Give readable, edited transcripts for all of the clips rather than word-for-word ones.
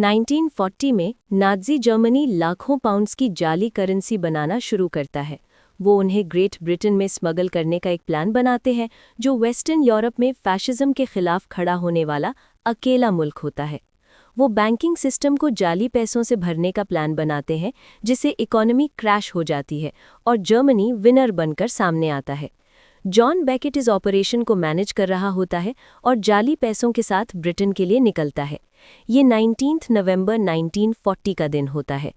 1940 में Nazi Germany लाखों pounds की जाली करेंसी बनाना शुरू करता है। वो उन्हें ग्रेट ब्रिटेन में स्मगल करने का एक प्लान बनाते हैं, जो वेस्टर्न यूरोप में फैशिज्म के खिलाफ खड़ा होने वाला अकेला मुल्क होता है। वो बैंकिंग सिस्टम को जाली पैसों से भरने का प्लान बनाते हैं, जिससे इकोनॉमी क्रैश हो जाती है और जर्मनी विनर बनकर सामने आता है। जॉन बेकेट इस ऑपरेशन को मैनेज कर रहा होता है और जाली पैसों के साथ ब्रिटेन के लिए निकलता है। ये 19 नवंबर 1940 का दिन होता है।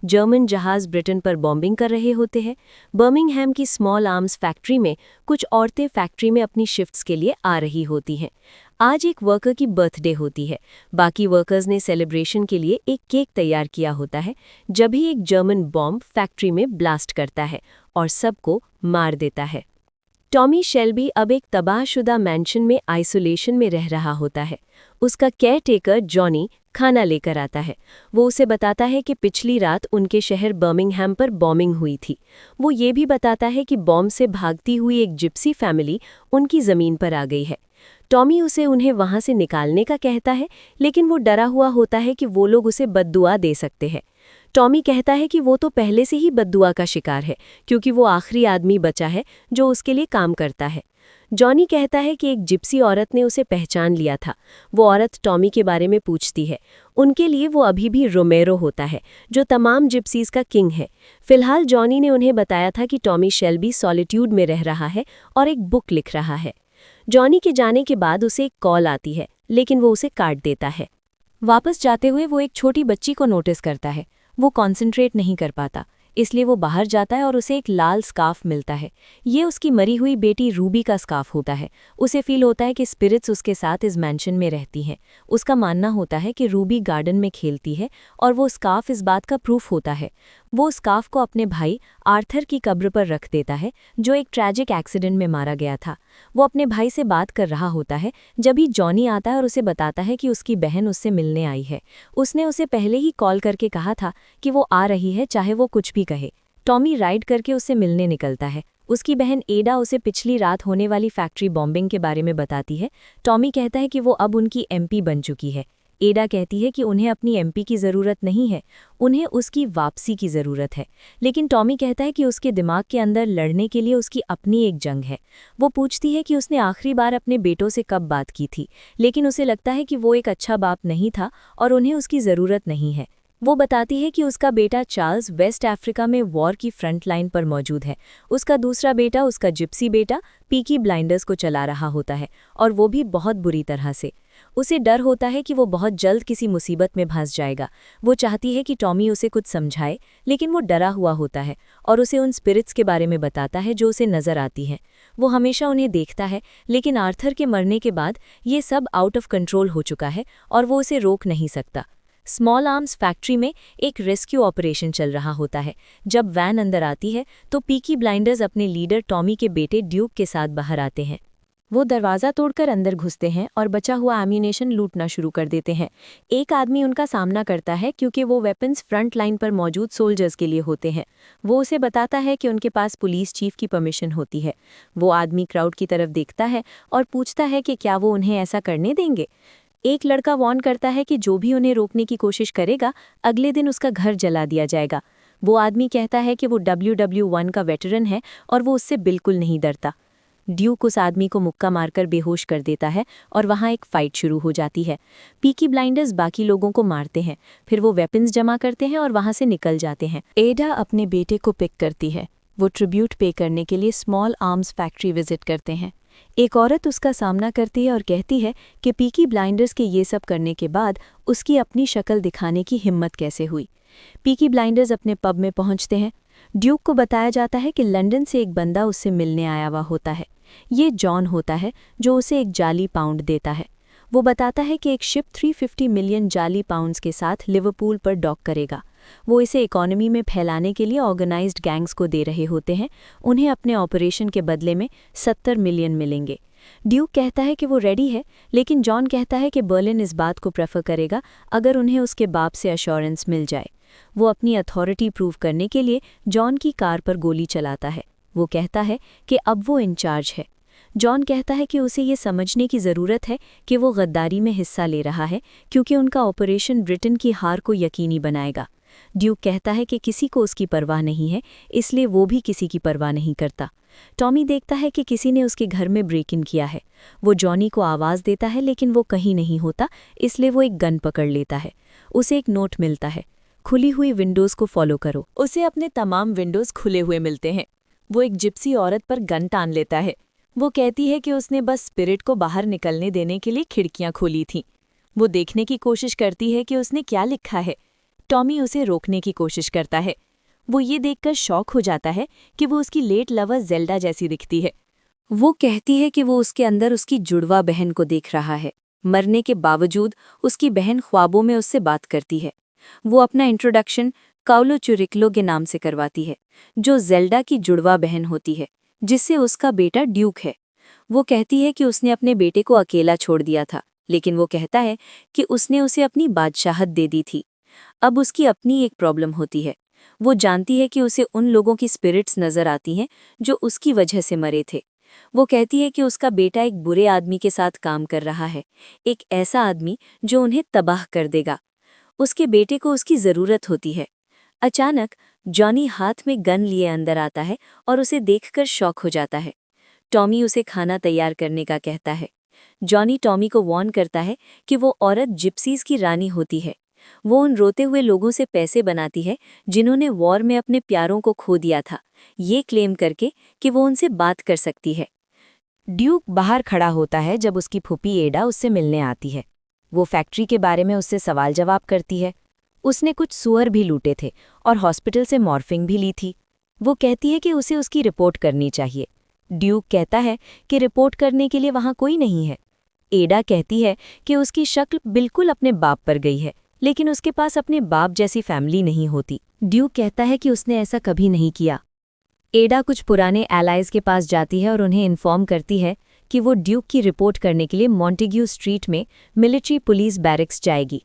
जर्मन जहाज ब्रिटेन पर बॉम्बिंग कर रहे होते हैं। बर्मिंघम की स्मॉल आर्म्स फैक्ट्री में कुछ औरतें फैक्ट्री में अपनी शिफ्ट्स के लिए आ रही होती हैं। आज एक वर्कर की बर्थडे होती है। बाकी वर्कर्स ने सेलिब्रेशन के लिए एक केक तैयार किया होता है, जब ही एक जर्मन बॉम्ब फैक्ट्री में ब्लास्ट करता है और सबको मार देता है। टॉमी शेल्बी अब एक तबाहशुदा मैंशन में आइसोलेशन में रह रहा होता है। उसका केयरटेकर जॉनी खाना लेकर आता है। वो उसे बताता है कि पिछली रात उनके शहर बर्मिंघम पर बॉम्बिंग हुई थी। वो ये भी बताता है कि बॉम्ब से भागती हुई एक जिप्सी फैमिली उनकी ज़मीन पर आ गई है। टॉमी उसे उन्हें वहाँ से निकालने का कहता है, लेकिन वो डरा हुआ होता है कि वो लोग उसे बद्दुआ दे सकते हैं। टॉमी कहता है कि वो तो पहले से ही बद्दुआ का शिकार है, क्योंकि वो आखिरी आदमी बचा है जो उसके लिए काम करता है। जॉनी कहता है कि एक जिप्सी औरत ने उसे पहचान लिया था। वो औरत टॉमी के बारे में पूछती है। उनके लिए वो अभी भी रोमेरो होता है, जो तमाम जिप्सीज का किंग है। फिलहाल जॉनी ने उन्हें बताया था कि टॉमी शेल्बी सॉलिट्यूड में रह रहा है और एक बुक लिख रहा है। जॉनी के जाने के बाद उसे एक कॉल आती है, लेकिन वो उसे काट देता है। वापस जाते हुए वो एक छोटी बच्ची को नोटिस करता है। वो कॉन्सेंट्रेट नहीं कर पाता, इसलिए वो बाहर जाता है और उसे एक लाल स्कार्फ मिलता है। ये उसकी मरी हुई बेटी रूबी का स्कार्फ होता है। उसे फील होता है कि स्पिरिट्स उसके साथ इस मैंशन में रहती हैं। उसका मानना होता है कि रूबी गार्डन में खेलती है और वो स्कार्फ इस बात का प्रूफ होता है। वो स्कार्फ को अपने भाई आर्थर की कब्र पर रख देता है, जो एक ट्रैजिक एक्सीडेंट में मारा गया था। वो अपने भाई से बात कर रहा होता है, जब ही जॉनी आता है और उसे बताता है कि उसकी बहन उससे मिलने आई है। उसने उसे पहले ही कॉल करके कहा था कि वो आ रही है, चाहे वो कुछ भी कहे। टॉमी राइड करके उससे मिलने निकलता है। उसकी बहन एडा उसे पिछली रात होने वाली फैक्ट्री बॉम्बिंग के बारे में बताती है। टॉमी कहता है कि वो अब उनकी एमपी बन चुकी है। एडा कहती है कि उन्हें अपनी एमपी की ज़रूरत नहीं है, उन्हें उसकी वापसी की ज़रूरत है। लेकिन टॉमी कहता है कि उसके दिमाग के अंदर लड़ने के लिए उसकी अपनी एक जंग है। वो पूछती है कि उसने आखिरी बार अपने बेटों से कब बात की थी, लेकिन उसे लगता है कि वो एक अच्छा बाप नहीं था और उन्हें उसकी ज़रूरत नहीं है। वो बताती है कि उसका बेटा चार्ल्स वेस्ट अफ्रीका में वॉर की फ्रंट लाइन पर मौजूद है। उसका दूसरा बेटा, उसका जिप्सी बेटा, पीकी ब्लाइंडर्स को चला रहा होता है, और वो भी बहुत बुरी तरह से। उसे डर होता है कि वो बहुत जल्द किसी मुसीबत में फंस जाएगा। वो चाहती है कि टॉमी उसे कुछ समझाए, लेकिन वो डरा हुआ होता है और उसे उन स्पिरिट्स के बारे में बताता है जो उसे नज़र आती हैं। वो हमेशा उन्हें देखता है, लेकिन आर्थर के मरने के बाद ये सब आउट ऑफ कंट्रोल हो चुका है और वो उसे रोक नहीं सकता। स्मॉल आर्म्स फैक्ट्री में एक रेस्क्यू ऑपरेशन चल रहा होता है। जब वैन अंदर आती है तो पीकी ब्लाइंडर्स अपने लीडर टॉमी के बेटे ड्यूक के साथ बाहर आते हैं। वो दरवाज़ा तोड़कर अंदर घुसते हैं और बचा हुआ एम्यूनेशन लूटना शुरू कर देते हैं। एक आदमी उनका सामना करता है, क्योंकि वो वेपन्स फ्रंट लाइन पर मौजूद सोल्जर्स के लिए होते हैं। वो उसे बताता है कि उनके पास पुलिस चीफ की परमिशन होती है। वो आदमी क्राउड की तरफ देखता है और पूछता है कि क्या वो उन्हें ऐसा करने देंगे। एक लड़का वार्न करता है कि जो भी उन्हें रोकने की कोशिश करेगा, अगले दिन उसका घर जला दिया जाएगा। वो आदमी कहता है कि वो WW1 का वेटरन है और वो उससे बिल्कुल नहीं डरता। ड्यूक उस आदमी को मुक्का मारकर बेहोश कर देता है और वहाँ एक फाइट शुरू हो जाती है। पीकी ब्लाइंडर्स बाकी लोगों को मारते हैं, फिर वो वेपन्स जमा करते हैं और वहाँ से निकल जाते हैं। एडा अपने बेटे को पिक करती है। वो ट्रिब्यूट पे करने के लिए स्मॉल आर्म्स फैक्ट्री विजिट करते हैं। एक औरत उसका सामना करती है और कहती है कि पीकी ब्लाइंडर्स के ये सब करने के बाद उसकी अपनी शक्ल दिखाने की हिम्मत कैसे हुई। पीकी ब्लाइंडर्स अपने पब में पहुंचते हैं। ड्यूक को बताया जाता है कि लंदन से एक बंदा उससे मिलने आया हुआ होता है। ये जॉन होता है, जो उसे एक जाली पाउंड देता है। वो बताता है कि एक शिप 350 मिलियन जाली पाउंड्स के साथ लिवरपूल पर डॉक करेगा। वो इसे इकोनॉमी में फैलाने के लिए ऑर्गेनाइज्ड गैंग्स को दे रहे होते हैं। उन्हें अपने ऑपरेशन के बदले में 70 मिलियन मिलेंगे। ड्यूक कहता है कि वो रेडी है, लेकिन जॉन कहता है कि बर्लिन इस बात को प्रेफर करेगा अगर उन्हें उसके बाप से अश्योरेंस मिल जाए। वो अपनी अथॉरिटी प्रूव करने के लिए जॉन की कार पर गोली चलाता है। वो कहता है कि अब वो इंचार्ज है। जॉन कहता है कि उसे ये समझने की ज़रूरत है कि वो गद्दारी में हिस्सा ले रहा है क्योंकि उनका ऑपरेशन ब्रिटेन की हार को यकीनी बनाएगा। ड्यूक कहता है कि किसी को उसकी परवाह नहीं है, इसलिए वो भी किसी की परवाह नहीं करता। टॉमी देखता है कि किसी ने उसके घर में ब्रेक इन किया है। वो जॉनी को आवाज़ देता है लेकिन वो कहीं नहीं होता, इसलिए वो एक गन पकड़ लेता है। उसे एक नोट मिलता है, खुली हुई विंडोज़ को फॉलो करो। उसे अपने तमाम विंडोज़ खुले हुए मिलते हैं। वो एक जिप्सी औरत पर गन टान लेता है। वो कहती है कि उसने बस स्पिरिट को बाहर निकलने देने के लिए खिड़कियां खोली थीं। वो देखने की कोशिश करती है कि उसने क्या लिखा है। टॉमी उसे रोकने की कोशिश करता है। वो ये देखकर शॉक हो जाता है कि वो उसकी लेट लवर ज़ेल्डा जैसी दिखती है। वो कहती है कि वो उसके अंदर उसकी जुड़वा बहन को देख रहा है। मरने के बावजूद उसकी बहन ख्वाबों में उससे बात करती है। वो अपना इंट्रोडक्शन काउलो चुरिकलो के नाम से करवाती है, जो ज़ेल्डा की जुड़वा बहन होती है, जिससे उसका बेटा ड्यूक है। वो कहती है कि उसने अपने बेटे को अकेला छोड़ दिया था, लेकिन वो कहता है कि उसने उसे अपनी बादशाहत दे दी थी। अब उसकी अपनी एक प्रॉब्लम होती है। वो जानती है कि उसे उन लोगों की स्पिरिट्स नज़र आती हैं जो उसकी वजह से मरे थे। वो कहती है कि उसका बेटा एक बुरे आदमी के साथ काम कर रहा है, एक ऐसा आदमी जो उन्हें तबाह कर देगा। उसके बेटे को उसकी ज़रूरत होती है। अचानक जॉनी हाथ में गन लिए अंदर आता है और उसे देखकर शॉक हो जाता है। टॉमी उसे खाना तैयार करने का कहता है। जॉनी टॉमी को वार्न करता है कि वो औरत जिप्सीज की रानी होती है। वो उन रोते हुए लोगों से पैसे बनाती है जिन्होंने वॉर में अपने प्यारों को खो दिया था, ये क्लेम करके कि वो उनसे बात कर सकती है। ड्यूक बाहर खड़ा होता है जब उसकी फूफी एडा उससे मिलने आती है। वो फैक्ट्री के बारे में उससे सवाल जवाब करती है। उसने कुछ सुअर भी लूटे थे और हॉस्पिटल से मॉर्फिंग भी ली थी। वो कहती है कि उसे उसकी रिपोर्ट करनी चाहिए। ड्यूक कहता है कि रिपोर्ट करने के लिए वहाँ कोई नहीं है। एडा कहती है कि उसकी शक्ल बिल्कुल अपने बाप पर गई है, लेकिन उसके पास अपने बाप जैसी फैमिली नहीं होती। ड्यूक कहता है कि उसने ऐसा कभी नहीं किया। एडा कुछ पुराने एलाइज के पास जाती है और उन्हें इन्फॉर्म करती है कि वो ड्यूक की रिपोर्ट करने के लिए मॉन्टेग्यू स्ट्रीट में मिलिट्री पुलिस बैरक्स जाएगी।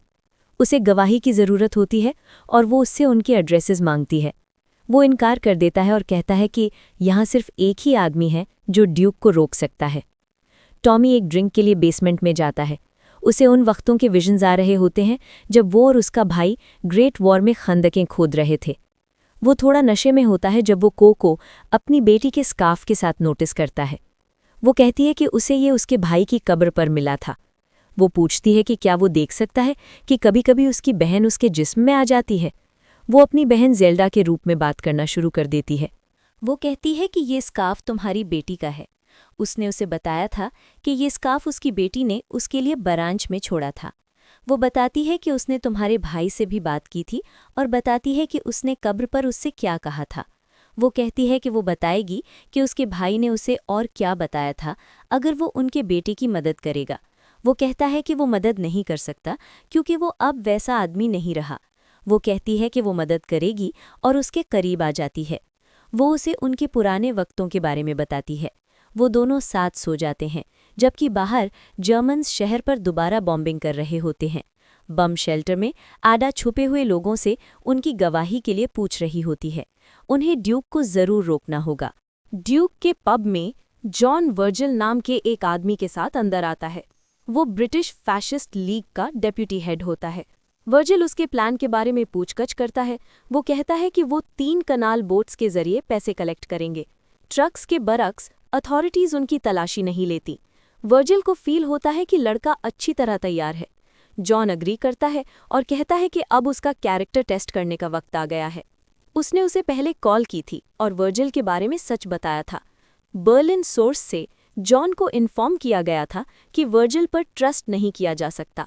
उसे गवाही की ज़रूरत होती है और वो उससे उनके एड्रेसेस मांगती है। वो इनकार कर देता है और कहता है कि यहाँ सिर्फ एक ही आदमी है जो ड्यूक को रोक सकता है। टॉमी एक ड्रिंक के लिए बेसमेंट में जाता है। उसे उन वक्तों के विजन्स आ रहे होते हैं जब वो और उसका भाई ग्रेट वॉर में खंदकें खोद रहे थे। वो थोड़ा नशे में होता है जब वो को अपनी बेटी के स्कार्फ के साथ नोटिस करता है। वो कहती है कि उसे ये उसके भाई की कब्र पर मिला था। वो पूछती है कि क्या वो देख सकता है कि कभी-कभी उसकी बहन उसके जिस्म में आ जाती है। वो अपनी बहन ज़ेल्डा के रूप में बात करना शुरू कर देती है। वो कहती है कि ये स्कार्फ तुम्हारी बेटी का है। उसने उसे बताया था कि ये स्कार्फ उसकी बेटी ने उसके लिए बरांच में छोड़ा था। वो बताती है कि उसने तुम्हारे भाई से भी बात की थी और बताती है कि उसने कब्र पर उससे क्या कहा था। वो कहती है कि वो बताएगी कि उसके भाई ने उसे और क्या बताया था अगर वो उनके बेटे की मदद करेगा। वो कहता है कि वो मदद नहीं कर सकता क्योंकि वो अब वैसा आदमी नहीं रहा। वो कहती है कि वो मदद करेगी और उसके करीब आ जाती है। वो उसे उनके पुराने वक्तों के बारे में बताती है। वो दोनों साथ सो जाते हैं, जबकि बाहर जर्मन्स शहर पर दोबारा बॉम्बिंग कर रहे होते हैं। बम शेल्टर में आडा छुपे हुए लोगों से उनकी गवाही के लिए पूछ रही होती है। उन्हें ड्यूक को ज़रूर रोकना होगा। ड्यूक के पब में जॉन वर्जिल नाम के एक आदमी के साथ अंदर आता है। वो ब्रिटिश फैशिस्ट लीग का डेप्यूटी हेड होता है। वर्जिल उसके प्लान के बारे में पूछगछ करता है। वो कहता है कि वो 3 कनाल बोट्स के जरिए पैसे कलेक्ट करेंगे। ट्रक्स के बरक्स अथॉरिटीज़ उनकी तलाशी नहीं लेती। वर्जिल को फील होता है कि लड़का अच्छी तरह तैयार है। जॉन अग्री करता है और कहता है कि अब उसका कैरेक्टर टेस्ट करने का वक्त आ गया है। उसने उसे पहले कॉल की थी और वर्जिल के बारे में सच बताया था। बर्लिन सोर्स से जॉन को इन्फॉर्म किया गया था कि वर्जिल पर ट्रस्ट नहीं किया जा सकता।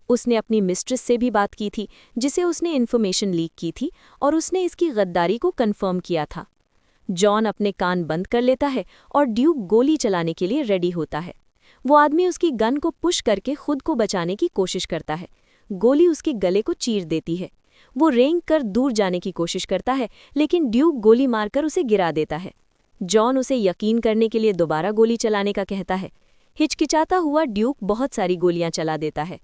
उसने अपनी मिस्ट्रेस से भी बात की थी, जिसे उसने इन्फॉर्मेशन लीक की थी, और उसने इसकी गद्दारी को कन्फर्म किया था। जॉन अपने कान बंद कर लेता है और ड्यूक गोली चलाने के लिए रेडी होता है। वो आदमी उसकी गन को पुश करके खुद को बचाने की कोशिश करता है। गोली उसके गले को चीर देती है। वो रेंग कर दूर जाने की कोशिश करता है, लेकिन ड्यूक गोली मारकर उसे गिरा देता है। जॉन उसे यकीन करने के लिए दोबारा गोली चलाने का कहता है। हिचकिचाता हुआ ड्यूक बहुत सारी गोलियां चला देता है।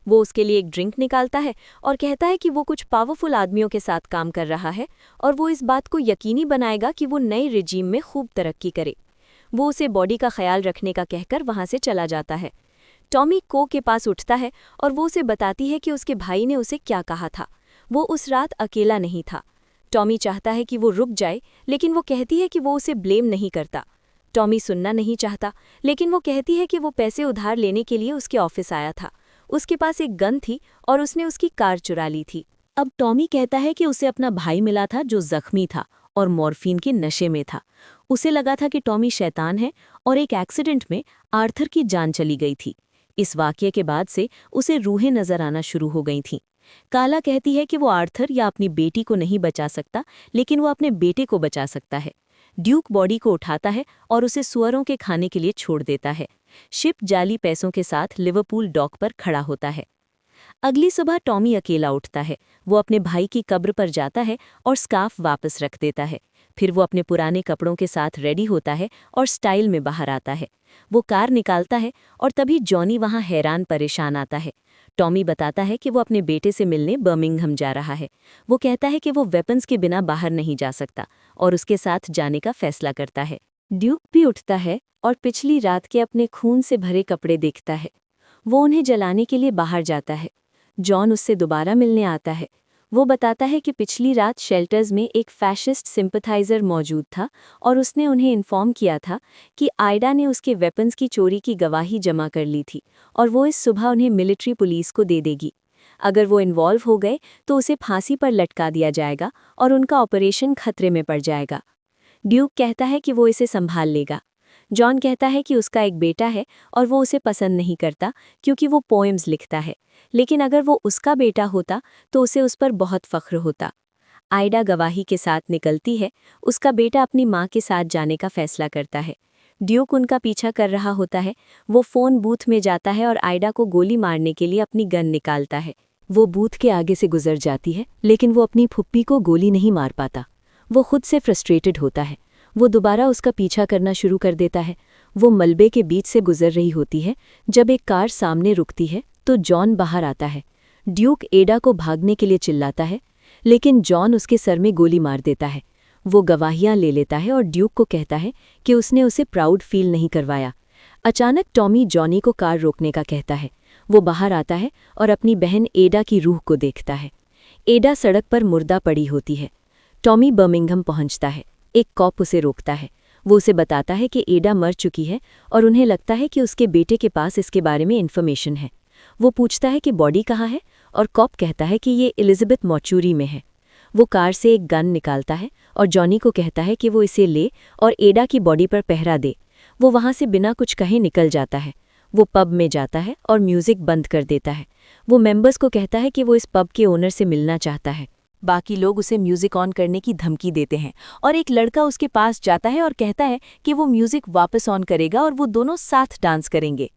वो उसके लिए एक ड्रिंक निकालता है और कहता है कि वो कुछ पावरफुल आदमियों के साथ काम कर रहा है और वो इस बात को यकीनी बनाएगा कि वो नए रिजीम में खूब तरक्की करे। वो उसे बॉडी का ख्याल रखने का कहकर वहाँ से चला जाता है। टॉमी को के पास उठता है और वो उसे बताती है कि उसके भाई ने उसे क्या कहा था। वो उस रात अकेला नहीं था। टॉमी चाहता है कि वो रुक जाए, लेकिन वो कहती है कि वो उसे ब्लेम नहीं करता। टॉमी सुनना नहीं चाहता, लेकिन वो कहती है कि वो पैसे उधार लेने के लिए उसके ऑफिस आया था। उसके पास एक गन थी और उसने उसकी कार चुरा ली थी। अब टॉमी कहता है कि उसे अपना भाई मिला था जो जख्मी था और मॉर्फिन के नशे में था। उसे लगा था कि टॉमी शैतान है और एक एक्सीडेंट में आर्थर की जान चली गई थी। इस वाकये के बाद से उसे रूहें नजर आना शुरू हो गई थीं। काला कहती है कि वो आर्थर या अपनी बेटी को नहीं बचा सकता, लेकिन वो अपने बेटे को बचा सकता है। ड्यूक बॉडी को उठाता है और उसे सुअरों के खाने के लिए छोड़ देता है। शिप जाली पैसों के साथ लिवरपूल डॉक पर खड़ा होता है। अगली सुबह टॉमी अकेला उठता है। वो अपने भाई की कब्र पर जाता है और स्कार्फ वापस रख देता है। फिर वो अपने पुराने कपड़ों के साथ रेडी होता है और स्टाइल में बाहर आता है। वो कार निकालता है और तभी जॉनी वहाँ हैरान परेशान आता है। टॉमी बताता है कि वो अपने बेटे से मिलने बर्मिंघम जा रहा है। वो कहता है कि वो वेपन्स के बिना बाहर नहीं जा सकता और उसके साथ जाने का फैसला करता है। ड्यूक भी उठता है और पिछली रात के अपने खून से भरे कपड़े देखता है। वो उन्हें जलाने के लिए बाहर जाता है। जॉन उससे दोबारा मिलने आता है। वो बताता है कि पिछली रात शेल्टर्स में एक फैशिस्ट सिंपथाइजर मौजूद था और उसने उन्हें इन्फॉर्म किया था कि आइडा ने उसके वेपन्स की चोरी की गवाही जमा कर ली थी और वो इस सुबह उन्हें मिलिट्री पुलिस को दे देगी। अगर वो इन्वॉल्व हो गए तो उसे फांसी पर लटका दिया जाएगा और उनका ऑपरेशन खतरे में पड़ जाएगा। ड्यूक कहता है कि वो इसे संभाल लेगा। जॉन कहता है कि उसका एक बेटा है और वो उसे पसंद नहीं करता क्योंकि वो पोएम्स लिखता है, लेकिन अगर वो उसका बेटा होता तो उसे उस पर बहुत फख्र होता। आइडा गवाही के साथ निकलती है। उसका बेटा अपनी माँ के साथ जाने का फैसला करता है। ड्यूक उनका पीछा कर रहा होता है। वो फ़ोन बूथ में जाता है और आइडा को गोली मारने के लिए अपनी गन निकालता है। वो बूथ के आगे से गुजर जाती है, लेकिन वो अपनी फुप्पी को गोली नहीं मार पाता। वो खुद से फ्रस्ट्रेटेड होता है। वो दोबारा उसका पीछा करना शुरू कर देता है। वो मलबे के बीच से गुजर रही होती है जब एक कार सामने रुकती है तो जॉन बाहर आता है। ड्यूक एडा को भागने के लिए चिल्लाता है, लेकिन जॉन उसके सर में गोली मार देता है। वो गवाहियां ले लेता है और ड्यूक को कहता है कि उसने उसे प्राउड फील नहीं करवाया। अचानक टॉमी जॉनी को कार रोकने का कहता है। वो बाहर आता है और अपनी बहन एडा की रूह को देखता है। एडा सड़क पर मुर्दा पड़ी होती है। टॉमी बर्मिंघम पहुंचता है। एक कॉप उसे रोकता है। वो उसे बताता है कि एडा मर चुकी है और उन्हें लगता है कि उसके बेटे के पास इसके बारे में इन्फॉर्मेशन है। वो पूछता है कि बॉडी कहाँ है और कॉप कहता है कि ये एलिजाबेथ मॉर्चुरी में है। वो कार से एक गन निकालता है और जॉनी को कहता है कि वो इसे ले और एडा की बॉडी पर पहरा दे। वो वहाँ से बिना कुछ कहे निकल जाता है। वो पब में जाता है और म्यूज़िक बंद कर देता है। वो मेंबर्स को कहता है कि वो इस पब के ओनर से मिलना चाहता है। बाकी लोग उसे म्यूजिक ऑन करने की धमकी देते हैं और एक लड़का उसके पास जाता है और कहता है कि वो म्यूजिक वापस ऑन करेगा और वो दोनों साथ डांस करेंगे।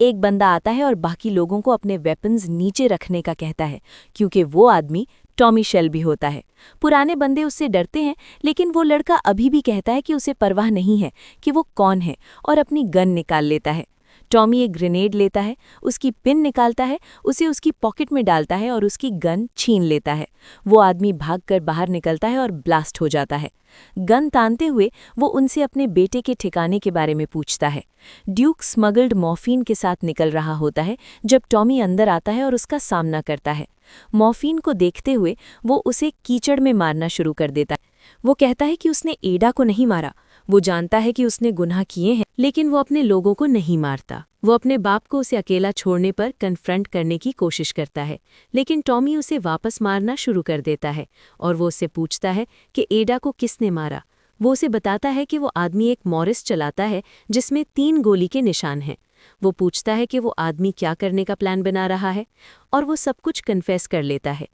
एक बंदा आता है और बाकी लोगों को अपने वेपन्स नीचे रखने का कहता है, क्योंकि वो आदमी टॉमी शेल्बी होता है। पुराने बंदे उससे डरते हैं, लेकिन वो लड़का अभी भी कहता है कि उसे परवाह नहीं है कि वो कौन है और अपनी गन निकाल लेता है। टॉमी एक ग्रेनेड लेता है, उसकी पिन निकालता है, उसे उसकी पॉकेट में डालता है और उसकी गन छीन लेता है। वो आदमी भागकर बाहर निकलता है और ब्लास्ट हो जाता है। गन तानते हुए वो उनसे अपने बेटे के ठिकाने के बारे में पूछता है। ड्यूक स्मगल्ड मॉर्फिन के साथ निकल रहा होता है जब टॉमी अंदर आता है और उसका सामना करता है। मॉर्फिन को देखते हुए वो उसे कीचड़ में मारना शुरू कर देता है। वो कहता है कि उसने एडा को नहीं मारा। वो जानता है कि उसने गुनाह किए हैं, लेकिन वो अपने लोगों को नहीं मारता। वो अपने बाप को उसे अकेला छोड़ने पर कन्फ्रंट करने की कोशिश करता है, लेकिन टॉमी उसे वापस मारना शुरू कर देता है और वो उससे पूछता है कि एडा को किसने मारा। वो उसे बताता है कि वो आदमी एक मॉरिस चलाता है जिसमें 3 गोली के निशान हैं। वो पूछता है कि वो आदमी क्या करने का प्लान बना रहा है और वो सब कुछ कन्फेस कर लेता है।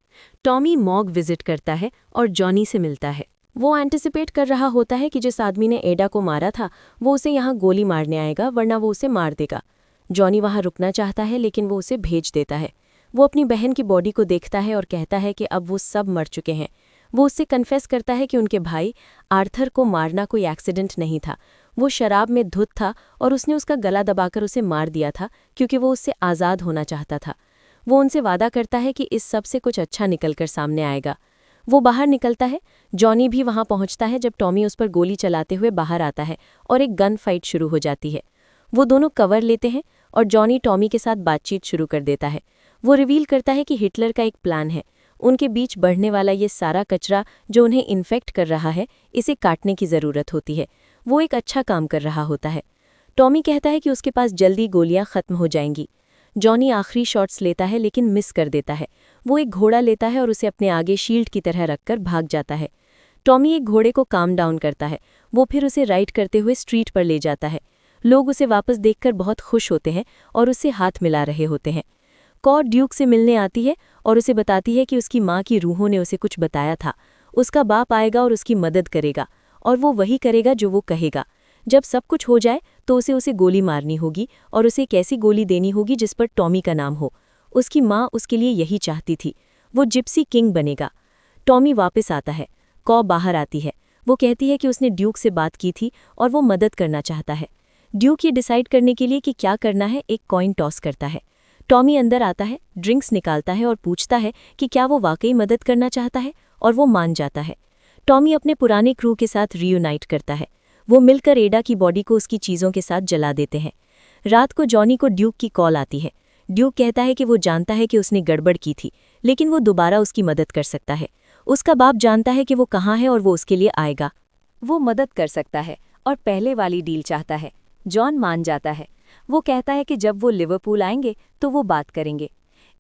टॉमी मॉग विजिट करता है और जॉनी से मिलता है। वो एंटिसिपेट कर रहा होता है कि जिस आदमी ने एडा को मारा था वो उसे यहाँ गोली मारने आएगा, वरना वो उसे मार देगा। जॉनी वहाँ रुकना चाहता है, लेकिन वो उसे भेज देता है। वो अपनी बहन की बॉडी को देखता है और कहता है कि अब वो सब मर चुके हैं। वो उससे कन्फेस करता है कि उनके भाई आर्थर को मारना कोई एक्सीडेंट नहीं था। वो शराब में धुत था और उसने उसका गला दबाकर उसे मार दिया था क्योंकि वो उससे आज़ाद होना चाहता था। वो उनसे वादा करता है कि इस सब से कुछ अच्छा निकलकर सामने आएगा। वो बाहर निकलता है। जॉनी भी वहां पहुंचता है जब टॉमी उस पर गोली चलाते हुए बाहर आता है और एक गन फाइट शुरू हो जाती है। वो दोनों कवर लेते हैं और जॉनी टॉमी के साथ बातचीत शुरू कर देता है। वो रिवील करता है कि हिटलर का एक प्लान है। उनके बीच बढ़ने वाला ये सारा कचरा जो उन्हें इन्फेक्ट कर रहा है, इसे काटने की ज़रूरत होती है। वो एक अच्छा काम कर रहा होता है। टॉमी कहता है कि उसके पास जल्दी गोलियां खत्म हो जाएंगी। जॉनी आखिरी शॉट्स लेता है लेकिन मिस कर देता है। वो एक घोड़ा लेता है और उसे अपने आगे शील्ड की तरह रखकर भाग जाता है। टॉमी एक घोड़े को काम डाउन करता है। वो फिर उसे राइड करते हुए स्ट्रीट पर ले जाता है। लोग उसे वापस देखकर बहुत खुश होते हैं और उससे हाथ मिला रहे होते हैं। कॉ ड्यूक से मिलने आती है और उसे बताती है कि उसकी माँ की रूहों ने उसे कुछ बताया था। उसका बाप आएगा और उसकी मदद करेगा, और वो वही करेगा जो वो कहेगा। जब सब कुछ हो जाए तो उसे गोली मारनी होगी और उसे एक ऐसी गोली देनी होगी जिस पर टॉमी का नाम हो। उसकी माँ उसके लिए यही चाहती थी। वो जिप्सी किंग बनेगा। टॉमी वापस आता है। कॉ बाहर आती है। वो कहती है कि उसने ड्यूक से बात की थी और वो मदद करना चाहता है। ड्यूक ये डिसाइड करने के लिए कि क्या करना है एक कॉइन टॉस करता है। टॉमी अंदर आता है, ड्रिंक्स निकालता है और पूछता है कि क्या वो वाकई मदद करना चाहता है, और वो मान जाता है। टॉमी अपने पुराने क्रू के साथ रीयूनाइट करता है। वो मिलकर एडा की बॉडी को उसकी चीज़ों के साथ जला देते हैं। रात को जॉनी को ड्यूक की कॉल आती है। ड्यूक कहता है कि वो जानता है कि उसने गड़बड़ की थी, लेकिन वो दोबारा उसकी मदद कर सकता है। उसका बाप जानता है कि वो कहाँ है और वो उसके लिए आएगा। वो मदद कर सकता है और पहले वाली डील चाहता है। जॉन मान जाता है। वो कहता है कि जब वो लिवरपूल आएंगे तो वो बात करेंगे।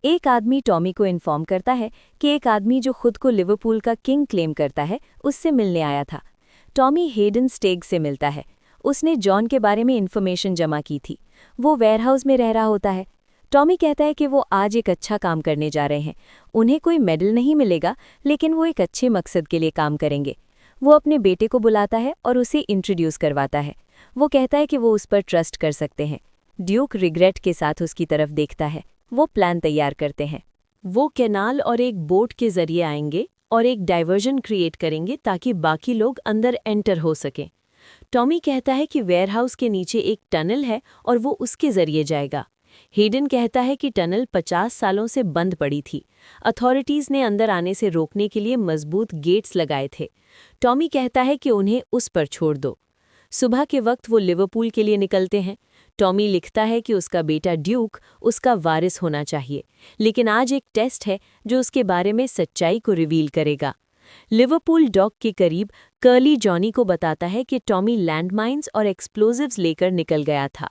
एक आदमी टॉमी को इन्फॉर्म करता है कि एक आदमी जो खुद को लिवरपूल का किंग क्लेम करता है उससे मिलने आया था। टॉमी हेडन स्टेग से मिलता है। उसने जॉन के बारे में इन्फॉर्मेशन जमा की थी। वो वेयरहाउस में रह रहा होता है। टॉमी कहता है कि वो आज एक अच्छा काम करने जा रहे हैं। उन्हें कोई मेडल नहीं मिलेगा, लेकिन वो एक अच्छे मकसद के लिए काम करेंगे। वो अपने बेटे को बुलाता है और उसे इंट्रोड्यूस करवाता है। वो कहता है कि वो उस पर ट्रस्ट कर सकते हैं। ड्यूक रिग्रेट के साथ उसकी तरफ देखता है। वो प्लान तैयार करते हैं। वो कैनाल और एक बोट के जरिए आएंगे और एक डाइवर्जन क्रिएट करेंगे ताकि बाकी लोग अंदर एंटर हो सकें। टॉमी कहता है कि वेयरहाउस के नीचे एक टनल है और वो उसके जरिए जाएगा। हेडन कहता है कि टनल 50 सालों से बंद पड़ी थी। अथॉरिटीज़ ने अंदर आने से रोकने के लिए मजबूत गेट्स लगाए थे। टॉमी कहता है कि उन्हें उस पर छोड़ दो। सुबह के वक्त वो लिवरपूल के लिए निकलते हैं। टॉमी लिखता है कि उसका बेटा ड्यूक उसका वारिस होना चाहिए, लेकिन आज एक टेस्ट है जो उसके बारे में सच्चाई को रिवील करेगा। लिवरपूल डॉक के करीब कर्ली जॉनी को बताता है कि टॉमी लैंडमाइंस और एक्सप्लोजिव्स लेकर निकल गया था।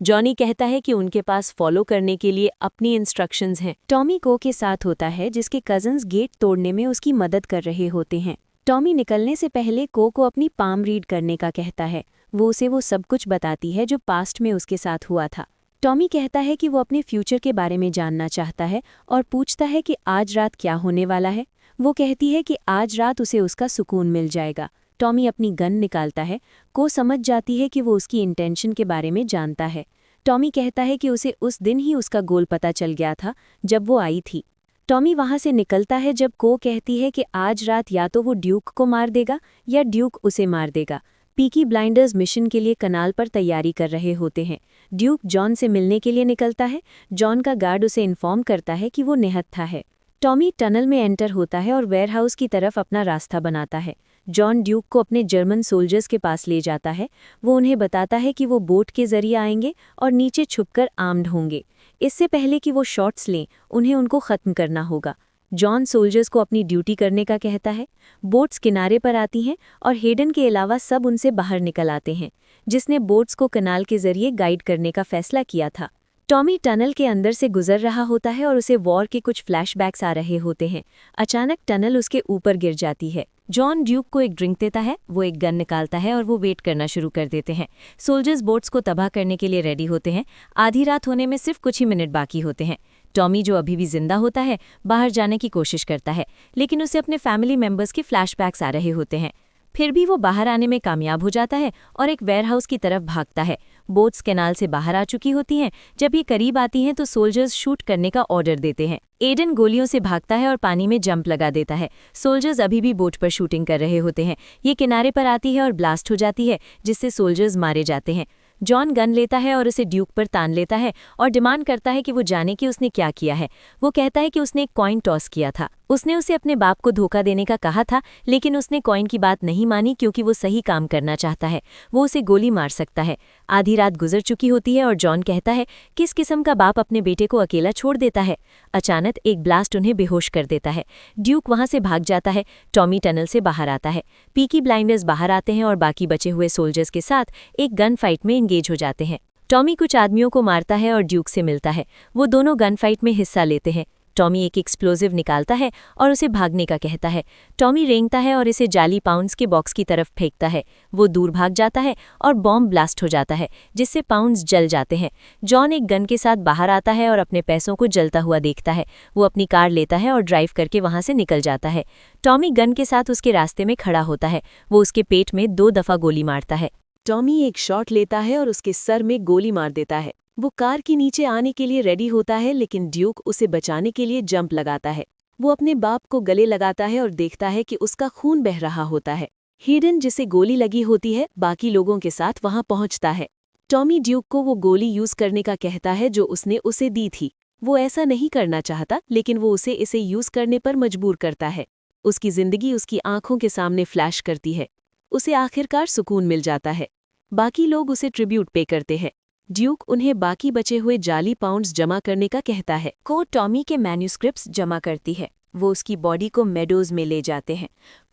जॉनी कहता है कि उनके पास फॉलो करने के लिए अपनी इंस्ट्रक्शंस हैं। टॉमी को के साथ होता है जिसके कजन्स गेट तोड़ने में उसकी मदद कर रहे होते हैं। टॉमी निकलने से पहले को अपनी पाम रीड करने का कहता है। वो उसे वो सब कुछ बताती है जो पास्ट में उसके साथ हुआ था। टॉमी कहता है कि वो अपने फ्यूचर के बारे में जानना चाहता है और पूछता है कि आज रात क्या होने वाला है। वो कहती है कि आज रात उसे उसका सुकून मिल जाएगा। टॉमी अपनी गन निकालता है। को समझ जाती है कि वो उसकी इंटेंशन के बारे में जानता है। टॉमी कहता है कि उसे उस दिन ही उसका गोल पता चल गया था जब वो आई थी। टॉमी वहाँ से निकलता है जब को कहती है कि आज रात या तो वो ड्यूक को मार देगा या ड्यूक उसे मार देगा। पीकी ब्लाइंडर्स मिशन के लिए कनाल पर तैयारी कर रहे होते हैं। ड्यूक जॉन से मिलने के लिए निकलता है। जॉन का गार्ड उसे इन्फॉर्म करता है कि वो निहत्था है। टॉमी टनल में एंटर होता है और वेयरहाउस की तरफ अपना रास्ता बनाता है। जॉन ड्यूक को अपने जर्मन सोल्जर्स के पास ले जाता है। वो उन्हें बताता है कि वो बोट के जरिए आएंगे और नीचे छुपकर आर्म्ड होंगे। इससे पहले कि वो शॉट्स लें, उन्हें उनको ख़त्म करना होगा। जॉन सोल्जर्स को अपनी ड्यूटी करने का कहता है। बोट्स किनारे पर आती हैं और हेडन के अलावा सब उनसे बाहर निकल आते हैं, जिसने बोट्स को कनाल के जरिए गाइड करने का फैसला किया था। टॉमी टनल के अंदर से गुजर रहा होता है और उसे वॉर के कुछ फ्लैशबैक्स आ रहे होते हैं। अचानक टनल उसके ऊपर गिर जाती है। जॉन ड्यूक को एक ड्रिंक देता है। वो एक गन निकालता है और वो वेट करना शुरू कर देते हैं। सोल्जर्स बोट्स को तबाह करने के लिए रेडी होते हैं। आधी रात होने में सिर्फ कुछ ही मिनट बाकी होते हैं। टॉमी, जो अभी भी जिंदा होता है, बाहर जाने की कोशिश करता है, लेकिन उसे अपने फैमिली मेंबर्स के फ्लैशबैक्स आ रहे होते हैं। फिर भी वो बाहर आने में कामयाब हो जाता है और एक वेयरहाउस की तरफ भागता है। बोट्स कैनाल से बाहर आ चुकी होती हैं। जब ये करीब आती हैं तो सोल्जर्स शूट करने का ऑर्डर देते हैं। एडन गोलियों से भागता है और पानी में जंप लगा देता है। सोल्जर्स अभी भी बोट पर शूटिंग कर रहे होते हैं। ये किनारे पर आती है और ब्लास्ट हो जाती है, जिससे सोल्जर्स मारे जाते हैं। जॉन गन लेता है और उसे ड्यूक पर तान लेता है और डिमांड करता है कि वो जाने कि उसने क्या किया है। वो कहता है कि उसने एक कॉइन टॉस किया था। उसने उसे अपने बाप को धोखा देने का कहा था, लेकिन उसने कॉइन की बात नहीं मानी क्योंकि वो सही काम करना चाहता है। वो उसे गोली मार सकता है। आधी रात गुजर चुकी होती है और जॉन कहता है, किस किस्म का बाप अपने बेटे को अकेला छोड़ देता है। अचानक एक ब्लास्ट उन्हें बेहोश कर देता है। ड्यूक वहां से भाग जाता है। टॉमी टनल से बाहर आता है। पीकी ब्लाइंडर्स बाहर आते हैं और बाकी बचे हुए सोल्जर्स के साथ एक गन फाइट में एंगेज हो जाते हैं। टॉमी कुछ आदमियों को मारता है और ड्यूक से मिलता है। वो दोनों गन फाइट में हिस्सा लेते हैं। टॉमी एक एक्सप्लोजिव निकालता है और उसे भागने का कहता है। टॉमी रेंगता है और इसे जाली पाउंड्स के बॉक्स की तरफ फेंकता है। वो दूर भाग जाता है और बॉम्ब ब्लास्ट हो जाता है, जिससे पाउंड्स जल जाते हैं। जॉन एक गन के साथ बाहर आता है और अपने पैसों को जलता हुआ देखता है। वो अपनी कार लेता है और ड्राइव करके वहां से निकल जाता है। टॉमी गन के साथ उसके रास्ते में खड़ा होता है। वो उसके पेट में 2 दफ़ा गोली मारता है। टॉमी एक शॉट लेता है और उसके सर में गोली मार देता है। वो कार के नीचे आने के लिए रेडी होता है, लेकिन ड्यूक उसे बचाने के लिए जंप लगाता है। वो अपने बाप को गले लगाता है और देखता है कि उसका खून बह रहा होता है। हेडन, जिसे गोली लगी होती है, बाकी लोगों के साथ वहां पहुंचता है। टॉमी ड्यूक को वो गोली यूज करने का कहता है जो उसने उसे दी थी। वो ऐसा नहीं करना चाहता, लेकिन वो उसे इसे यूज करने पर मजबूर करता है। उसकी जिंदगी उसकी आंखों के सामने फ्लैश करती है। उसे आखिरकार सुकून मिल जाता है। बाकी लोग उसे ट्रिब्यूट पे करते हैं। ड्यूक उन्हें बाकी बचे हुए जाली पाउंड्स जमा करने का कहता है। को टॉमी के मैन्यूस्क्रिप्ट्स जमा करती है। वो उसकी बॉडी को मेडोज में ले जाते हैं।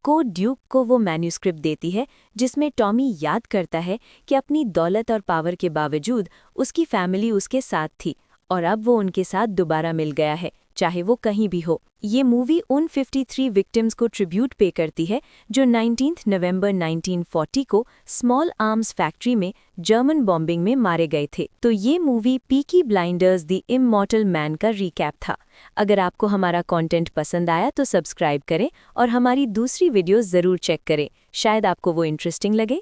को ड्यूक को वो मैन्यूस्क्रिप्ट देती है जिसमें टॉमी याद करता है कि अपनी दौलत और पावर के बावजूद उसकी फैमिली उसके साथ थी और अब वो उनके साथ दोबारा मिल गया है, चाहे वो कहीं भी हो। ये मूवी उन 53 विक्टिम्स को ट्रिब्यूट पे करती है जो 19 नवंबर 1940 को स्मॉल आर्म्स फैक्ट्री में जर्मन बॉम्बिंग में मारे गए थे। तो ये movie Peaky blinders the immortal man का रिकैप था। अगर आपको हमारा कंटेंट पसंद आया तो सब्सक्राइब करें और हमारी दूसरी वीडियोस ज़रूर चेक करें। शायद आपको वो इंटरेस्टिंग लगे।